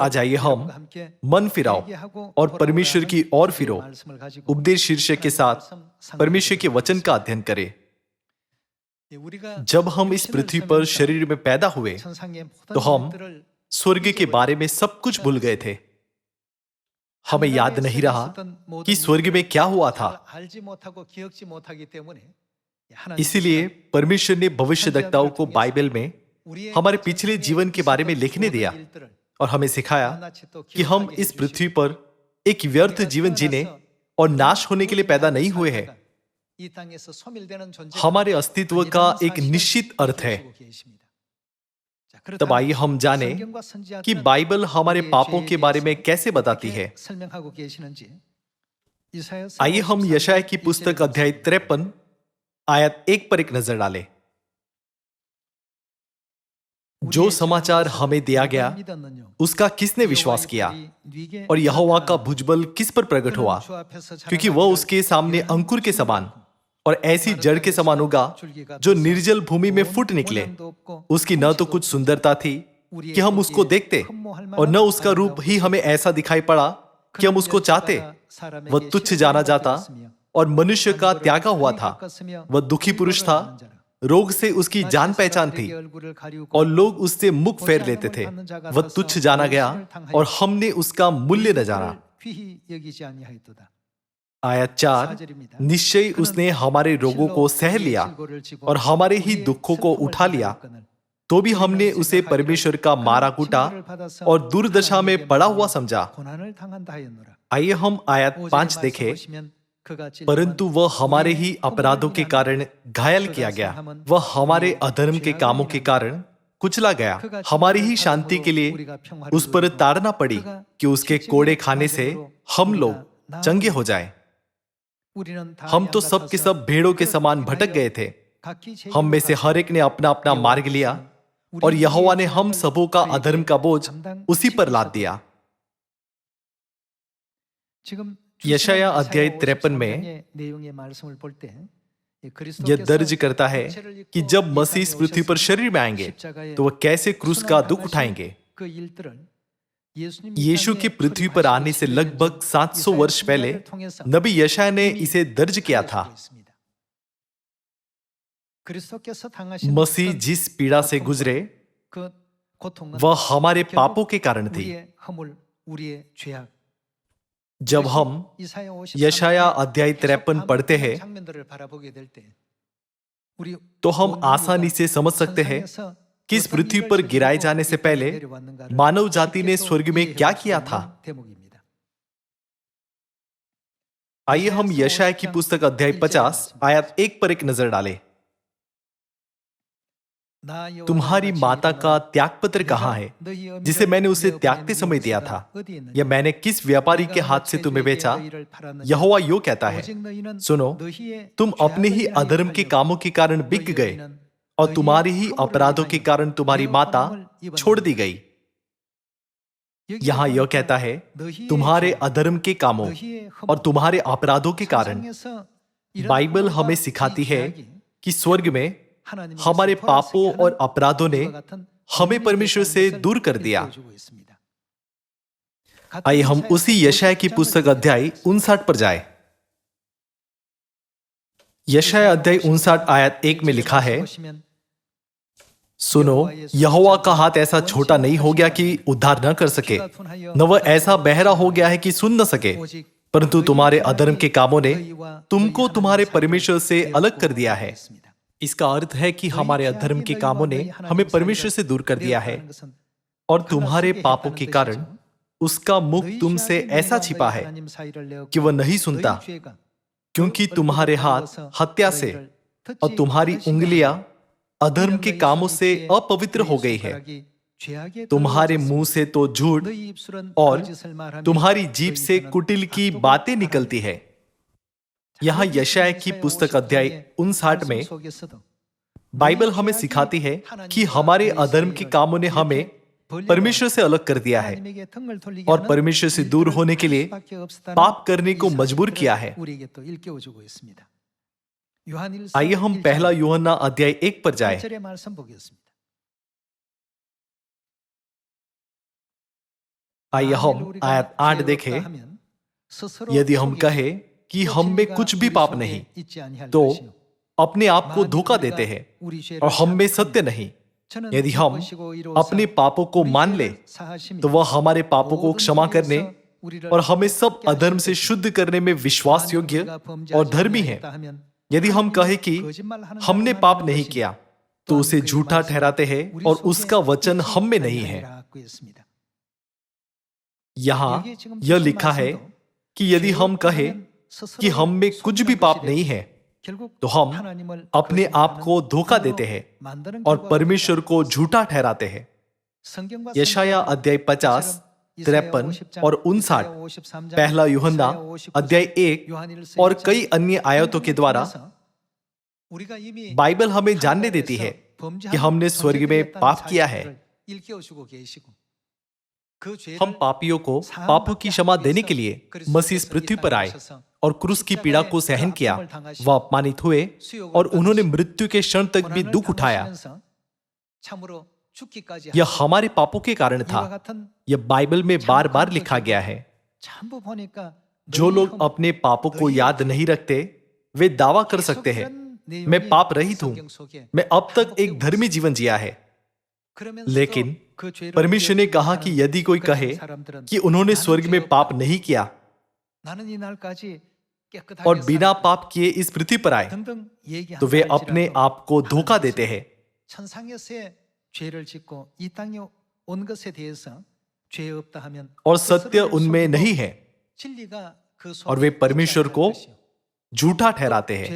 आज आइए हम मन फिराओ और परमेश्वर की ओर फिरो उपदेश शीर्षक के साथ परमेश्वर के वचन का अध्ययन करें। जब हम इस पृथ्वी पर शरीर में पैदा हुए तो हम स्वर्ग के बारे में सब कुछ भूल गए थे। हमें याद नहीं रहा कि स्वर्ग में क्या हुआ था। इसीलिए परमेश्वर ने भविष्यद्वक्ताओं को बाइबल में हमारे पिछले जीवन के बारे में लिखने दिया और हमें सिखाया कि हम इस पृथ्वी पर एक व्यर्थ जीवन जीने और नाश होने के लिए पैदा नहीं हुए हैं। हमारे अस्तित्व का एक निश्चित अर्थ है। तब आइए हम जाने कि बाइबल हमारे पापों के बारे में कैसे बताती है। आइए हम यशायाह की पुस्तक अध्याय 53 आयत 1 पर एक नजर डालें। जो समाचार हमें दिया गया उसका किसने विश्वास किया और यहोवा का भुजबल किस पर प्रकट हुआ, क्योंकि वह उसके सामने अंकुर के समान और ऐसी जड़ के समान उगा जो निर्जल भूमि में फूट निकले। उसकी न तो कुछ सुंदरता थी कि हम उसको देखते और न उसका रूप ही हमें ऐसा दिखाई पड़ा कि हम उसको चाहते। वह तुच्छ जाना जाता और मनुष्य का त्यागा हुआ था। वह दुखी पुरुष था, रोग से उसकी जान पहचान थी और लोग उससे मुख फेर लेते थे। वह तुच्छ जाना गया और हमने उसका मूल्य न जाना। आयत 4, निश्चय उसने हमारे रोगों को सह लिया और हमारे ही दुखों को उठा लिया, तो भी हमने उसे परमेश्वर का मारा कूटा और दुर्दशा में पड़ा हुआ समझा। आइए हम आयत 5 देखें। परंतु वह हमारे ही अपराधों के कारण घायल किया गया, वह हमारे अधर्म के कामों के कारण कुचला गया। हमारी ही शांति के लिए उस पर ताड़ना पड़ी कि उसके कोड़े खाने से हम लोग चंगे हो जाएं। हम तो सब के सब भेड़ों के समान भटक गए थे। हम में से हर एक ने अपना अपना मार्ग लिया और यहोवा ने हम सबों का अधर्म का बोझ उसी पर लाद दिया। यशायाह अध्याय 53 में यह दर्ज करता है कि जब मसीह इस पृथ्वी पर शरीर में आएंगे तो वह कैसे क्रूस का दुख उठाएंगे। यीशु के पृथ्वी पर आने से लगभग 700 वर्ष पहले नबी यशायाह ने इसे दर्ज किया था। मसीह जिस पीड़ा से गुजरे वह हमारे पापों के कारण थी। जब हम यशायाह अध्याय 53 पढ़ते हैं तो हम आसानी से समझ सकते हैं कि इस पृथ्वी पर गिराए जाने से पहले मानव जाति ने स्वर्ग में क्या किया था। आइए हम यशायाह की पुस्तक अध्याय 50 आयत 1 पर एक नजर डालें। तुम्हारी माता का त्यागपत्र कहां है, जिसे मैंने उसे त्यागते समय दिया था, या मैंने किस व्यापारी के हाथ से तुम्हें बेचा। यहोवा यो कहता है, सुनो, तुम अपने ही अधर्म के कामों के कारण बिक गए और तुम्हारे ही अपराधों के कारण तुम्हारी माता छोड़ दी गई। यहां यह कहता है, तुम्हारे अधर्म के कामों और तुम्हारे अपराधों के कारण। बाइबल हमें सिखाती है कि स्वर्ग में हमारे पापों और अपराधों ने हमें परमेश्वर से दूर कर दिया। आइए हम उसी यशायाह की पुस्तक अध्याय 59 पर जाएं। यशायाह अध्याय 59 आयत 1 में लिखा है, सुनो, यहोवा का हाथ ऐसा छोटा नहीं हो गया कि उद्धार न कर सके, न वह ऐसा बहरा हो गया है कि सुन न सके, परंतु तुम्हारे अधर्म के कामों ने तुमको तुम्हारे परमेश्वर से अलग कर दिया है। इसका अर्थ है कि हमारे अधर्म के कामों ने हमें परमेश्वर से दूर कर दिया है और तुम्हारे पापों के कारण उसका मुख तुमसे ऐसा छिपा है कि वह नहीं सुनता, क्योंकि तुम्हारे हाथ हत्या से और तुम्हारी उंगलियां अधर्म के कामों से अपवित्र हो गई है। तुम्हारे मुंह से तो झूठ और तुम्हारी जीभ से कुटिल की बातें निकलती है। यहां यशायाह की पुस्तक अध्याय 59 में बाइबल हमें सिखाती है कि हमारे अधर्म के कामों ने हमें परमेश्वर से अलग कर दिया है और परमेश्वर से दूर होने के लिए पाप करने को मजबूर किया है। आइए हम पहला यूहन्ना अध्याय 1 पर जाएं। आइए हम आयत 8 देखें। यदि हम कहें कि हम में कुछ भी पाप नहीं, तो अपने आप को धोखा देते हैं और हम में सत्य नहीं। यदि हम अपने पापों को मान ले, तो वह हमारे पापों को क्षमा करने और हमें सब अधर्म से शुद्ध करने में विश्वास योग्य और धर्मी है। यदि हम कहें कि हमने पाप नहीं किया, तो उसे झूठा ठहराते हैं और उसका वचन हम में नहीं है। यहां यह लिखा है कि यदि हम कहें कि हम में कुछ भी पाप नहीं है, तो हम अपने आप को धोखा देते हैं और परमेश्वर को झूठा ठहराते हैं। यशाया अध्याय 50, 53 और 59, पहला यूहन्ना अध्याय 1 और कई अन्य आयतों के द्वारा बाइबल हमें जानने देती है कि हमने स्वर्ग में पाप किया है। हम पापियों को पापों की क्षमा देने के लिए मसीह इस पृथ्वी पर आए और क्रूस की पीड़ा को सहन किया। वह अपमानित हुए और उन्होंने मृत्यु के क्षण तक भी दुख उठाया। यह हमारे पापों के कारण था। यह बाइबल में बार बार लिखा गया है। जो लोग अपने पापों को याद नहीं रखते, वे दावा कर सकते हैं, मैं पाप रहित हूं, मैं अब तक एक धर्मी जीवन जिया है। लेकिन परमेश्वर ने कहा कि यदि कोई कहे कि उन्होंने स्वर्ग में पाप नहीं किया और बिना पाप किए इस पृथ्वी पर आए, तो वे अपने आप को धोखा देते हैं और सत्य उनमें नहीं है और वे परमेश्वर को झूठा ठहराते हैं।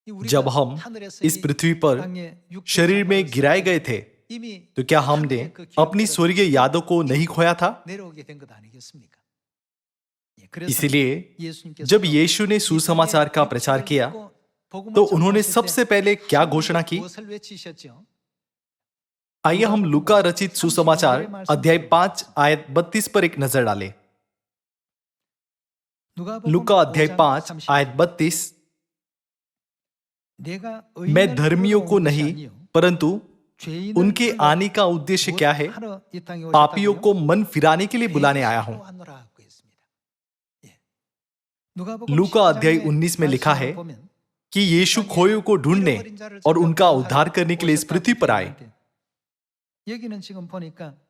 जब हम इस पृथ्वी पर शरीर में गिराए गए थे, तो क्या हमने अपनी स्वर्गीय यादों को नहीं खोया था? इसलिए जब यीशु ने सुसमाचार का प्रचार किया, तो उन्होंने सबसे पहले क्या घोषणा की? आइए हम लूका रचित सुसमाचार अध्याय 5 आयत 32 पर एक नजर डालें। लूका अध्याय 5 आयत 32। मैं धर्मियों को नहीं, परंतु उनके आने का उद्देश्य क्या है? पापियों को मन फिराने के लिए बुलाने आया हूं। लूका अध्याय 19 में लिखा है कि यीशु खोयों को ढूंढने और उनका उद्धार करने के लिए इस पृथ्वी पर आए।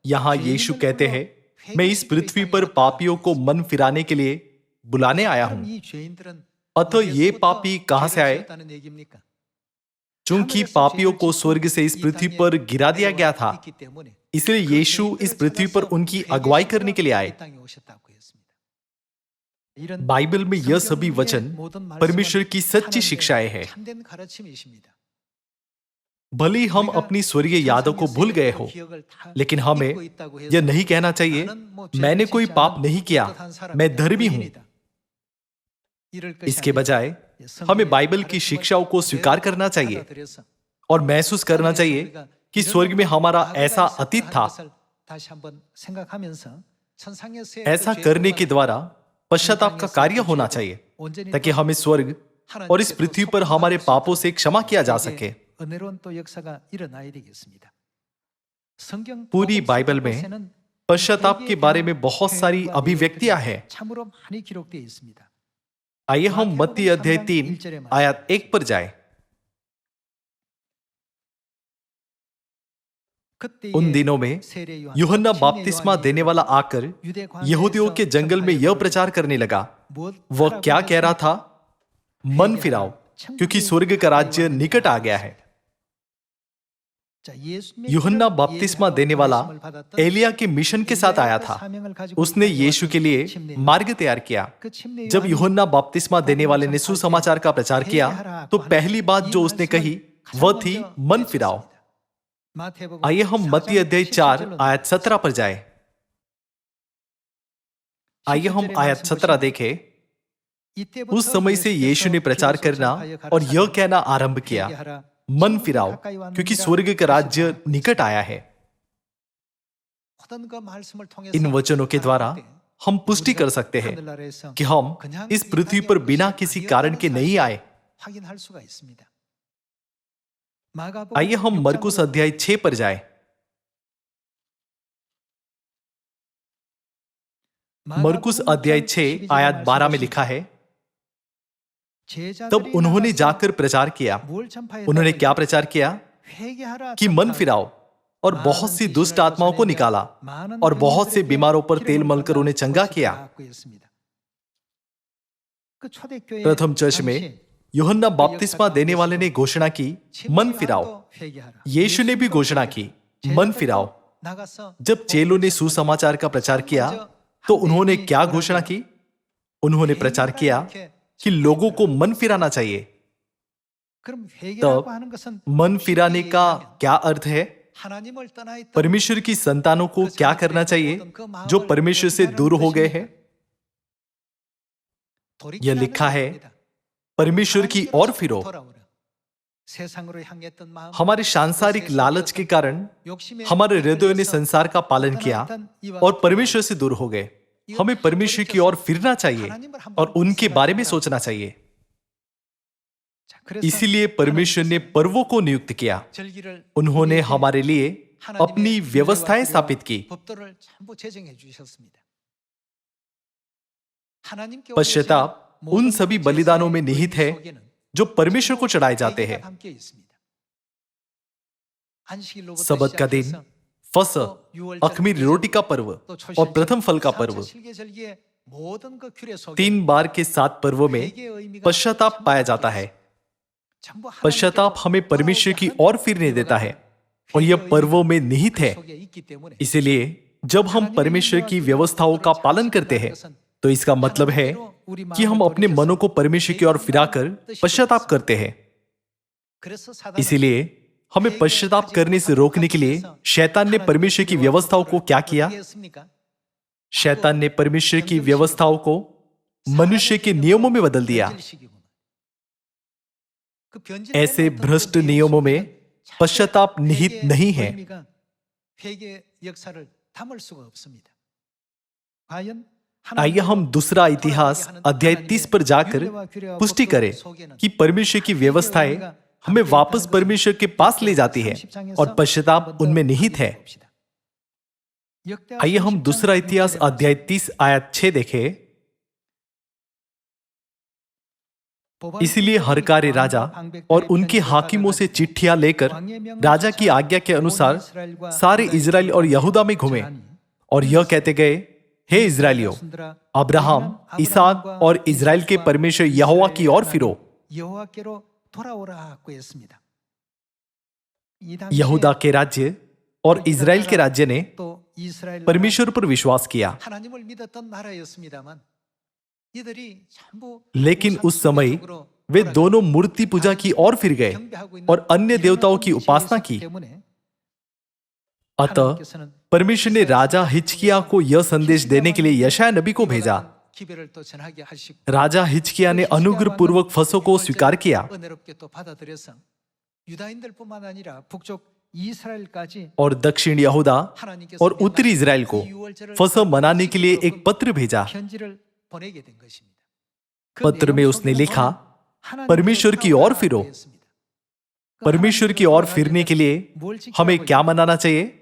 यहां यीशु कहते हैं, मैं इस पृथ्वी पर पापियों को मन फिराने के लिए बुलाने आया हूं। अतः ये पापी कहां से आए? चूंकि पापियों को स्वर्ग से इस पृथ्वी पर गिरा दिया गया था, इसलिए यीशु इस पृथ्वी पर उनकी अगुवाई करने के लिए आए। बाइबल में यह सभी वचन परमेश्वर की सच्ची शिक्षाएं हैं। भले हम अपनी स्वर्गीय यादों को भूल गए हो, लेकिन हमें यह नहीं कहना चाहिए, मैंने कोई पाप नहीं किया, मैं धर्मी हूं। इसके बजाय हमें बाइबल की शिक्षाओं को स्वीकार करना चाहिए और महसूस करना चाहिए कि स्वर्ग में हमारा ऐसा अतीत था। ऐसा करने के द्वारा पश्चाताप का कार्य होना चाहिए, ताकि हमें स्वर्ग और इस पृथ्वी पर हमारे पापों से क्षमा किया जा सके। पूरी बाइबल में पश्चाताप के बारे में बहुत सारी अभिव्यक्तियां हैं। आइए हम मत्ती अध्याय 3 आयत 1 पर जाएं। उन दिनों में यूहन्ना बपतिस्मा देने वाला आकर यहूदियों के जंगल में यह प्रचार करने लगा। वह क्या कह रहा था? मन फिराओ, क्योंकि स्वर्ग का राज्य निकट आ गया है। यूहन्ना बपतिस्मा देने वाला एलिया के मिशन के साथ आया था। उसने यीशु के लिए मार्ग तैयार किया। जब यूहन्ना बपतिस्मा देने वाले ने सुसमाचार का प्रचार किया, तो पहली बात जो उसने कही वह थी मन फिराओ। आइए हम मत्ती अध्याय 4 आयत 17 पर जाएं। आइए हम आयत 17 देखें। उस समय से यीशु ने प्रचार करना और यह कहना आरंभ किया, मन फिराओ, क्योंकि स्वर्ग का राज्य निकट आया है। इन वचनों के द्वारा हम पुष्टि कर सकते हैं कि हम इस पृथ्वी पर बिना किसी कारण के नहीं आए। आइए हम मरकुस अध्याय 6 पर जाएं। मरकुस अध्याय 6 आयत 12 में लिखा है, तब उन्होंने जाकर प्रचार किया। उन्होंने क्या प्रचार किया? कि मन फिराओ, और बहुत सी दुष्ट आत्माओं को निकाला और बहुत से बीमारों पर तेल मलकर उन्हें चंगा किया। प्रथम चर्च में यूहन्ना बपतिस्मा देने वाले ने घोषणा की, मन फिराओ। यीशु ने भी घोषणा की, मन फिराओ। जब चेलों ने सुसमाचार का प्रचार किया तो उन्होंने क्या घोषणा की? उन्होंने प्रचार किया कि लोगों को मन फिराना चाहिए। तब मन फिराने का क्या अर्थ है? परमेश्वर की संतानों को क्या करना चाहिए जो परमेश्वर से दूर हो गए हैं? यह लिखा है, परमेश्वर की ओर फिरो। हमारे सांसारिक लालच के कारण हमारे हृदयों ने संसार का पालन किया और परमेश्वर से दूर हो गए। हमें परमेश्वर की ओर फिरना चाहिए और उनके बारे में सोचना चाहिए। इसीलिए परमेश्वर ने पर्वों को नियुक्त किया। उन्होंने हमारे लिए अपनी व्यवस्थाएं स्थापित की। पश्चाताप उन सभी बलिदानों में निहित है जो परमेश्वर को चढ़ाए जाते हैं। सबत का दिन, फसह, अख़मीर रोटी का पर्व और प्रथम फल का पर्व, 3 बार के 7 पर्वों में पश्चाताप पाया जाता है। पश्चाताप हमें परमेश्वर की ओर फिरने देता है और यह पर्वों में निहित है। इसलिए जब हम परमेश्वर की व्यवस्थाओं का पालन करते हैं तो इसका मतलब है कि हम अपने मनों को परमेश्वर की ओर फिराकर पश्चाताप करते हैं। इसीलिए हमें पश्चाताप करने से रोकने के लिए शैतान ने परमेश्वर की व्यवस्थाओं को क्या किया? शैतान ने परमेश्वर की व्यवस्थाओं को मनुष्य के नियमों में बदल दिया। ऐसे भ्रष्ट नियमों में पश्चाताप निहित नहीं है। आइए हम दूसरा इतिहास अध्याय 30 पर जाकर पुष्टि करें कि परमेश्वर की व्यवस्थाएं हमें वापस परमेश्वर के पास ले जाती है और पश्चाताप उनमें निहित है। आइए हम दूसरा इतिहास अध्याय 30 आयत 6 देखें। इसलिए हरकारे राजा और उनके हाकिमों से चिट्ठियां लेकर राजा की आज्ञा के अनुसार सारे इजराइल और यहूदा में घूमे और यह कहते गए, हे इजराइलियों, अब्राहम, इसहाक और इजराइल के परमेश्वर यहोवा की ओर फिरो। यहूदा के राज्य और इजराइल के राज्य ने परमेश्वर पर विश्वास किया, लेकिन उस समय वे दोनों मूर्ति पूजा की ओर फिर गए और अन्य देवताओं की उपासना की। अतः परमेश्वर ने राजा हिजकिय्याह को यह संदेश देने के लिए यशायाह नबी को भेजा। राजा हिजकिय्याह ने अनुग्रह पूर्वक फसह को स्वीकार किया और दक्षिण यहूदा और उत्तरी इजराइल को फसह मनाने के लिए एक पत्र भेजा। पत्र में उसने लिखा, परमेश्वर की ओर फिरो। परमेश्वर की ओर फिरने के लिए हमें क्या मनाना चाहिए?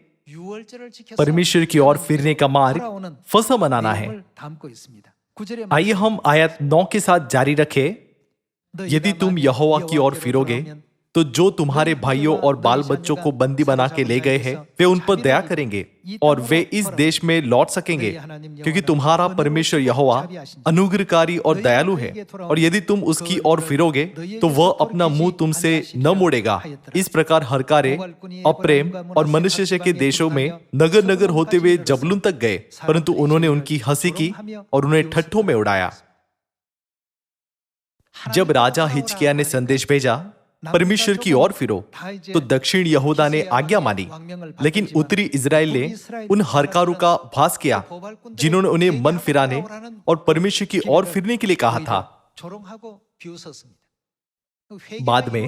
परमेश्वर की ओर फिरने का मार्ग फसह मनाना है। आइए हम आयत 9 के साथ जारी रखें। यदि तुम यहोवा की ओर फिरोगे तो जो तुम्हारे भाइयों और बाल बच्चों को बंदी बना के ले गए हैं वे उन पर दया करेंगे और वे इस देश में लौट सकेंगे, क्योंकि तुम्हारा परमेश्वर यहोवा अनुग्रहकारी और दयालु है। और यदि तुम उसकी ओर फिरोगे तो वह अपना मुंह तुमसे न मोड़ेगा। इस प्रकार हरकारे, अप्रेम और मनश्शे के देशों में नगर नगर होते हुए जबूलून तक गए, परंतु उन्होंने उनकी हंसी की और उन्हें ठट्ठों में उड़ाया। जब राजा हिजकिय्याह ने संदेश भेजा, परमेश्वर की ओर फिरो, तो दक्षिण यहूदा ने आज्ञा मानी, लेकिन उत्तरी इजराइल ने उन हरकारों का उपहास किया जिन्होंने उन्हें मन फिराने और परमेश्वर की ओर फिरने के लिए कहा था। बाद में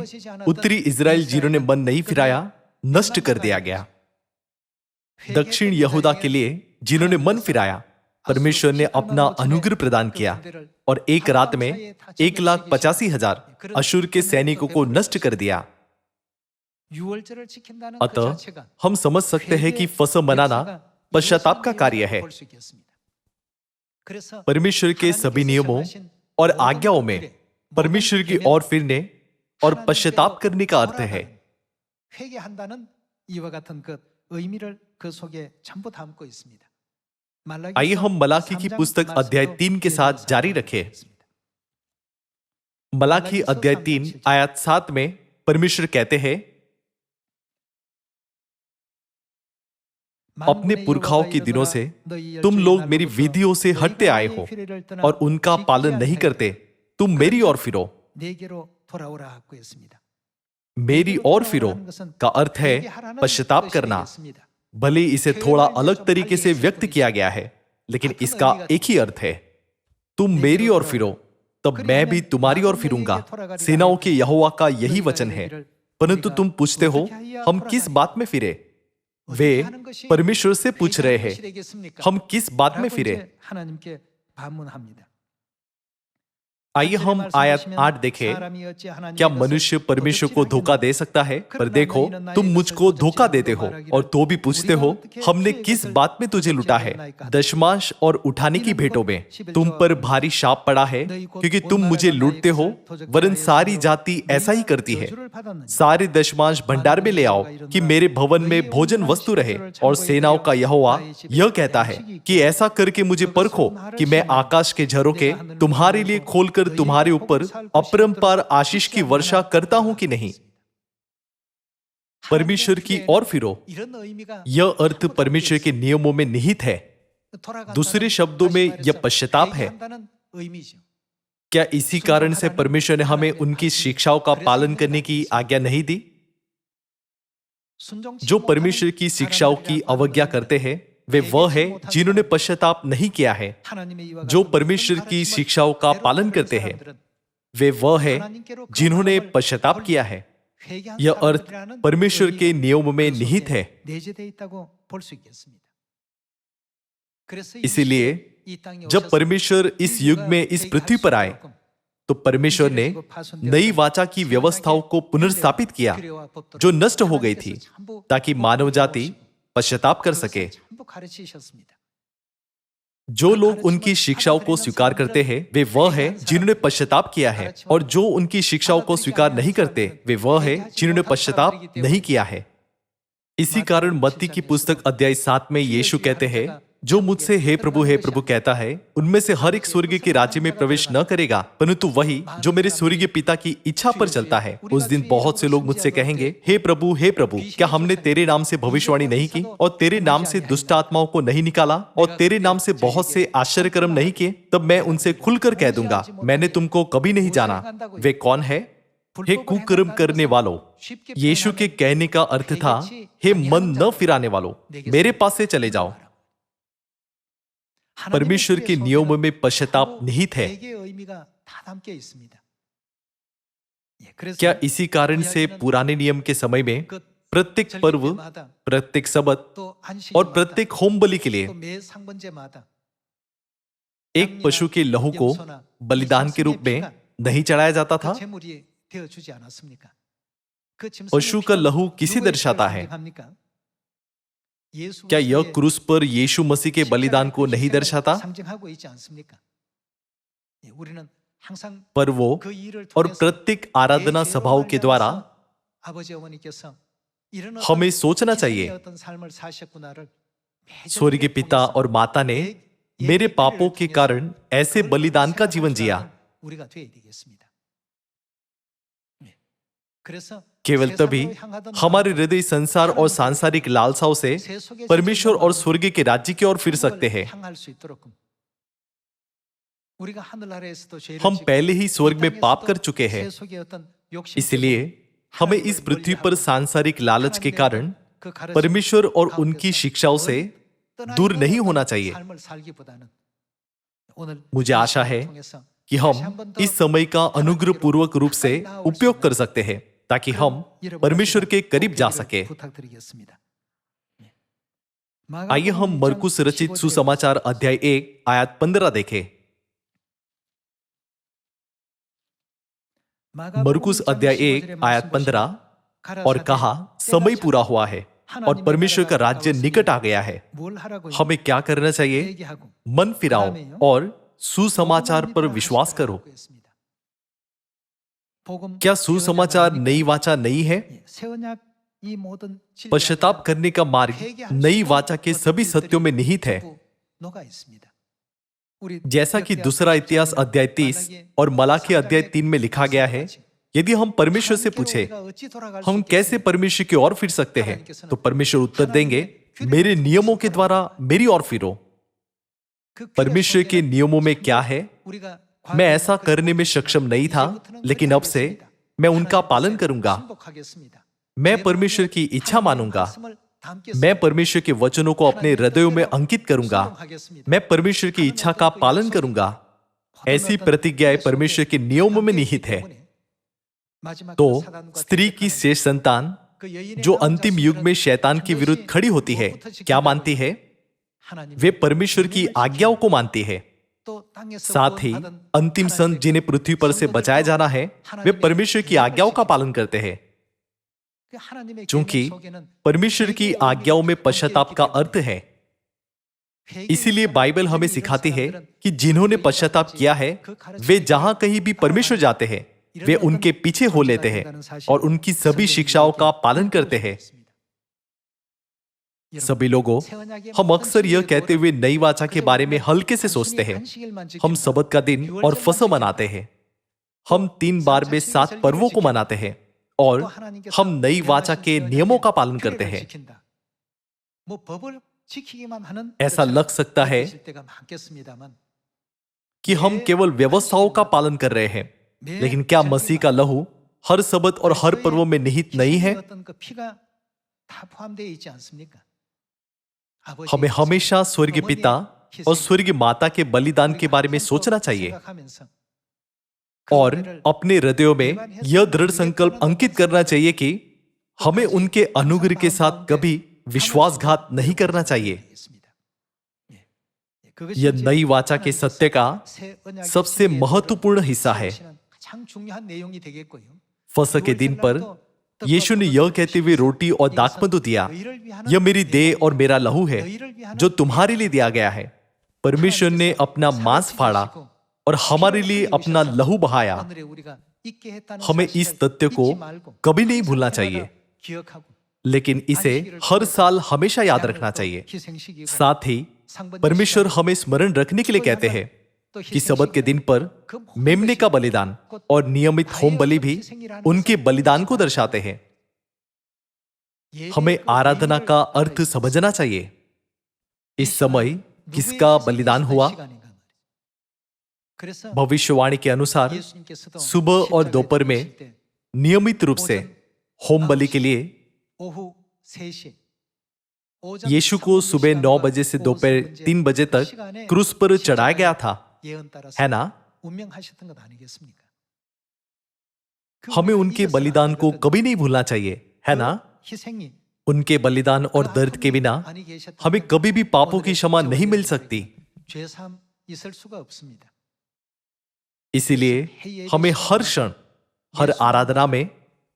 उत्तरी इजराइल जिन्होंने मन नहीं फिराया, नष्ट कर दिया गया। दक्षिण यहूदा के लिए जिन्होंने मन फिराया, परमेश्वर ने अपना अनुग्रह प्रदान किया और एक रात में 1,85,000 अशूर के सैनिकों को नष्ट कर दिया। 유월절을 지킨다는 그 अतः 자체가 हम समझ सकते हैं कि फसह मनाना पश्चाताप का कार्य है। 볼 수 있겠습니다. 그래서 परमेश्वर के सभी नियमों और आज्ञाओं में परमेश्वर की ओर फिरने और पश्चाताप करने का अर्थ है। 회개한다는 이와 같은 그 의미를 그 속에 전부 담고 있습니다. आइए हम मलाकी की पुस्तक अध्याय 3 के साथ जारी रखें। मलाकी अध्याय 3 आयत 7 में परमेश्वर कहते हैं, अपने पुरखाओं के दिनों से तुम लोग मेरी विधियों से हटते आए हो और उनका पालन नहीं करते, तुम मेरी ओर फिरो। 내게로 돌아오라 하고 했습니다. मेरी ओर फिरो का अर्थ है पश्चाताप करना। भले इसे थोड़ा अलग तरीके से व्यक्त किया गया है, लेकिन इसका एक ही अर्थ है, तुम मेरी ओर फिरो तब मैं भी तुम्हारी ओर फिरूंगा। सेनाओं के यहोवा का यही वचन है। परंतु तुम पूछते हो, हम किस बात में फिरे? वे परमेश्वर से पूछ रहे हैं, हम किस बात में फिरे? 하나님께 반문합니다. आइए हम आयत 8 देखें। क्या मनुष्य परमेश्वर को धोखा दे सकता है? पर देखो, तुम मुझको धोखा देते हो और तो भी पूछते हो, हमने किस बात में तुझे लुटा है? दशमांश और उठाने की भेंटों में तुम पर भारी शाप पड़ा है, क्योंकि तुम मुझे लूटते हो, वरन सारी जाति ऐसा ही करती है। सारे दशमांश भंडार में ले आओ कि मेरे भवन में भोजन वस्तु रहे। और सेनाओं का यहोवा यह कहता है कि ऐसा करके मुझे परखो कि मैं आकाश के झरोखे तुम्हारे लिए खोलकर तुम्हारे ऊपर अपरंपार आशीष की वर्षा करता हूं कि नहीं। परमेश्वर की ओर फिरो, यह अर्थ परमेश्वर के नियमों में निहित है। दूसरे शब्दों में यह पश्चाताप है। क्या इसी कारण से परमेश्वर ने हमें उनकी शिक्षाओं का पालन करने की आज्ञा नहीं दी? जो परमेश्वर की शिक्षाओं की अवज्ञा करते हैं, वे वह है जिन्होंने पश्चाताप नहीं किया है। जो परमेश्वर की शिक्षाओं का पालन करते हैं, वे वह है जिन्होंने पश्चाताप किया है। यह अर्थ परमेश्वर के नियम में निहित है। इसीलिए जब परमेश्वर इस युग में इस पृथ्वी पर आए, तो परमेश्वर ने नई वाचा की व्यवस्थाओं को पुनर्स्थापित किया जो नष्ट हो गई थी, ताकि मानव जाति पश्चाताप कर सके। जो लोग उनकी शिक्षाओं को स्वीकार करते हैं, वे वह है जिन्होंने पश्चाताप किया है, और जो उनकी शिक्षाओं को स्वीकार नहीं करते, वे वह है जिन्होंने पश्चाताप नहीं किया है। इसी कारण मत्ती की पुस्तक अध्याय 7 में यीशु कहते हैं, जो मुझसे हे प्रभु कहता है, उनमें से हर एक स्वर्ग के राज्य में प्रवेश न करेगा, परंतु वही जो मेरे स्वर्गीय पिता की इच्छा पर चलता है। उस दिन बहुत से लोग मुझसे कहेंगे, हे प्रभु क्या हमने तेरे नाम से भविष्यवाणी नहीं की, और तेरे नाम से दुष्ट आत्माओं को नहीं निकाला, और तेरे नाम से बहुत से आश्चर्य कर्म नहीं किए? तब मैं उनसे खुलकर कह दूंगा, मैंने तुमको कभी नहीं जाना। वे कौन है? हे कुकर्म करने वालों। यीशु के कहने का अर्थ था, हे मन न फिराने वालों, मेरे पास से चले जाओ। परमेश्वर के नियमों में पश्चाताप निहित है। क्या इसी कारण से पुराने नियम के समय में प्रत्येक पर्व, प्रत्येक सबत और प्रत्येक होम बलि के लिए एक पशु के लहू को बलिदान के रूप में नहीं चढ़ाया जाता था? पशु का लहू किसे दर्शाता है? क्या यह क्रूस पर यीशु मसीह के बलिदान को नहीं दर्शाता? पर वो और प्रत्येक आराधना सभाओं के द्वारा हमें सोचना चाहिए, स्वर्गीय पिता और माता ने मेरे पापों के कारण ऐसे बलिदान का जीवन जिया। केवल तभी हमारे हृदय संसार और सांसारिक लालसाओं से परमेश्वर और स्वर्ग के राज्य की ओर फिर सकते हैं। हम पहले ही स्वर्ग में पाप कर चुके हैं, इसलिए हमें इस पृथ्वी पर सांसारिक लालच के कारण परमेश्वर और उनकी शिक्षाओं से दूर नहीं होना चाहिए। मुझे आशा है कि हम इस समय का अनुग्रह पूर्वक रूप से उपयोग कर सकते हैं, ताकि हम परमेश्वर के करीब जा सके। आइए हम मरकुस रचित सुसमाचार अध्याय 1 आयत 15 देखें। मरकुस अध्याय 1 आयत 15। और कहा समय पूरा हुआ है और परमेश्वर का राज्य निकट आ गया है। हमें क्या करना चाहिए? मन फिराओ और सुसमाचार पर विश्वास करो। क्या सुसमाचार नई वाचा नहीं है? पश्चाताप करने का मार्ग नई वाचा के सभी सत्यों में निहित है। जैसा कि दूसरा इतिहास अध्याय 30 और मलाकी अध्याय 3 में लिखा गया है, यदि हम परमेश्वर से पूछे हम कैसे परमेश्वर की ओर फिर सकते हैं, तो परमेश्वर उत्तर देंगे, मेरे नियमों के द्वारा मेरी ओर फिरो। परमेश्वर के नियमों में क्या है? मैं ऐसा करने में सक्षम नहीं था, लेकिन अब से मैं उनका पालन करूंगा। मैं परमेश्वर की इच्छा मानूंगा। मैं परमेश्वर के वचनों को अपने हृदयों में अंकित करूंगा। मैं परमेश्वर की इच्छा का पालन करूंगा। ऐसी प्रतिज्ञाएं परमेश्वर के नियमों में निहित है। तो स्त्री की शेष संतान जो अंतिम युग में शैतान के विरुद्ध खड़ी होती है, क्या मानती है? वे परमेश्वर की आज्ञाओं को मानती है। साथ ही अंतिम संत जिन्हें पृथ्वी पर से बचाया जाना है, वे परमेश्वर की आज्ञाओं का पालन करते हैं। क्योंकि परमेश्वर की आज्ञाओं में पश्चाताप का अर्थ है। इसीलिए बाइबल हमें सिखाती है कि जिन्होंने पश्चाताप किया है, वे जहां कहीं भी परमेश्वर जाते हैं, वे उनके पीछे हो लेते हैं और उनकी सभी शिक्षाओं का पालन करते हैं। सभी लोगों, हम अक्सर यह कहते हुए नई वाचा के बारे में हल्के से सोचते हैं। हम सबत का दिन और फसह मनाते हैं। हम 3 बार में 7 पर्वों को मनाते हैं और हम नई वाचा के नियमों का पालन करते हैं। ऐसा लग सकता है कि हम केवल व्यवस्थाओं का पालन कर रहे हैं, लेकिन क्या मसीह का लहू हर सबत और हर पर्वों में निहित नहीं है? हमें हमेशा स्वर्गीय पिता और स्वर्गीय माता के बलिदान के बारे में सोचना चाहिए और अपने हृदयों में यह दृढ़ संकल्प अंकित करना चाहिए कि हमें उनके अनुग्रह के साथ कभी विश्वासघात नहीं करना चाहिए। यह नई वाचा के सत्य का सबसे महत्वपूर्ण हिस्सा है। फसह के दिन पर यीशु ने यह कहते हुए रोटी और दाखमधु दिया, यह मेरी देह और मेरा लहू है जो तुम्हारे लिए दिया गया है। परमेश्वर ने अपना मांस फाड़ा और हमारे लिए अपना लहू बहाया। हमें इस तथ्य को कभी नहीं भूलना चाहिए, लेकिन इसे हर साल हमेशा याद रखना चाहिए। साथ ही परमेश्वर हमें स्मरण रखने के लिए कहते हैं कि सबत के दिन पर मेमने का बलिदान और नियमित होम बलि भी उनके बलिदान को दर्शाते हैं। हमें आराधना का अर्थ समझना चाहिए। इस समय किसका बलिदान हुआ? भविष्यवाणी के अनुसार सुबह और दोपहर में नियमित रूप से होम बलि के लिए यीशु को सुबह 9 बजे से दोपहर 3 बजे तक क्रूस पर चढ़ाया गया था, है ना? हमें उनके बलिदान को कभी नहीं भूलना चाहिए, है ना? उनके बलिदान और दर्द के बिना हमें कभी भी पापों की क्षमा नहीं मिल सकती। इसीलिए हमें हर क्षण, हर आराधना में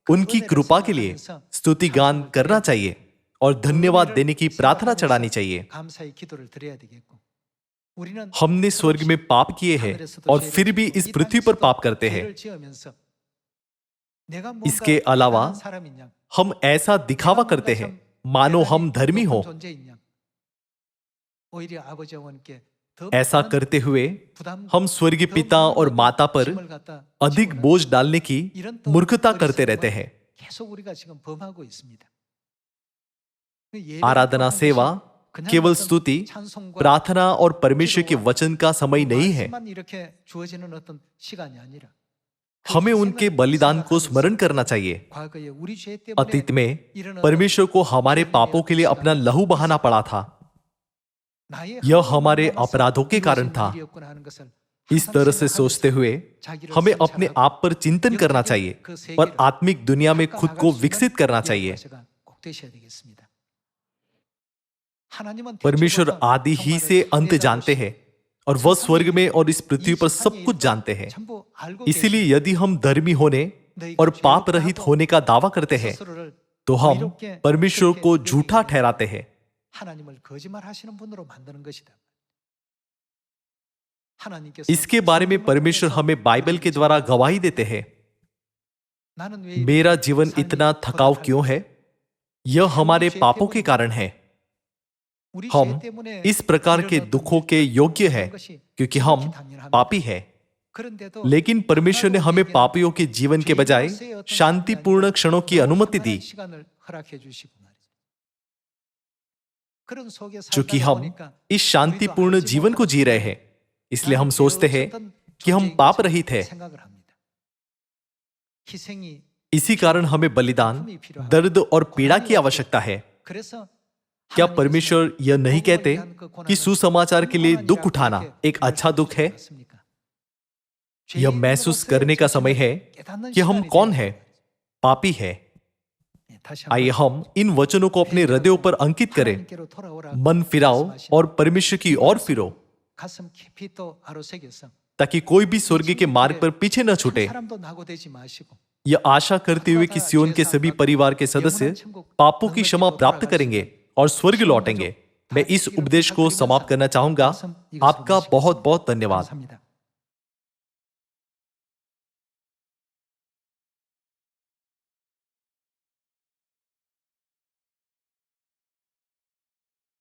उनकी कृपा के लिए स्तुति गान करना चाहिए और धन्यवाद देने की प्रार्थना चढ़ानी चाहिए। हमने स्वर्ग में पाप किए हैं और फिर भी इस पृथ्वी पर पाप करते हैं। इसके अलावा हम ऐसा दिखावा करते हैं मानो हम धर्मी हों। ऐसा करते हुए हम स्वर्गीय पिता और माता पर अधिक बोझ डालने की मूर्खता करते रहते हैं। आराधना सेवा केवल स्तुति, प्रार्थना और परमेश्वर के वचन का समय नहीं है। हमें उनके बलिदान को स्मरण करना चाहिए। अतीत में परमेश्वर को हमारे पापों के लिए अपना लहू बहाना पड़ा था। यह हमारे अपराधों के कारण था। इस तरह से सोचते हुए हमें अपने आप पर चिंतन करना चाहिए और आत्मिक दुनिया में खुद को विकसित करना चाहिए। परमेश्वर आदि ही से अंत जानते हैं और वह स्वर्ग में और इस पृथ्वी पर सब कुछ जानते हैं। इसीलिए यदि हम धर्मी होने और पाप रहित होने का दावा करते हैं 스스로를 तो हम परमेश्वर को झूठा ठहराते हैं। 하나님을 거짓말하시는 분으로 만드는 것이다. 하나님께서 इसके बारे में परमेश्वर हमें बाइबल के द्वारा गवाही देते हैं। 나는 왜 मेरा जीवन इतना थकाऊ क्यों है? यह हमारे पापों के कारण है। 우리 हम 죄 때문에 इस प्रकार के 이런 दुखों के योग्य हैं क्योंकि हम पापी हैं। 그런데도 लेकिन परमेश्वर ने हमें पापियों के जीवन के बजाय शांतिपूर्ण क्षणों की अनुमति दी। 시간을 허락해 주시고 말이죠. 그런 속에 चूंकि 살다 हम 보니까 इस शांतिपूर्ण जीवन को जी रहे हैं, इसलिए हम सोचते हैं कि हम पाप रहित हैं। 생각을 합니다. 희생이 इसी कारण हमें बलिदान, दर्द और पीड़ा की आवश्यकता है। 그래서 क्या परमेश्वर यह नहीं कहते कि सुसमाचार के लिए दुख उठाना एक अच्छा दुख है? यह महसूस करने का समय है कि हम कौन हैं, पापी हैं। आइए हम इन वचनों को अपने हृदयों पर अंकित करें। मन फिराओ और परमेश्वर की ओर फिरो, 가슴 깊이 또 아로새겨서 ताकि कोई भी स्वर्ग के मार्ग पर पीछे न छूटे। 사람도 낙오되지 마시고 यह आशा करते हुए कि सियोन के सभी परिवार के सदस्य पापों की क्षमा प्राप्त करेंगे और स्वर्ग लौटेंगे। मैं इस उपदेश को समाप्त करना चाहूंगा। आपका बहुत बहुत धन्यवाद। 감사합니다.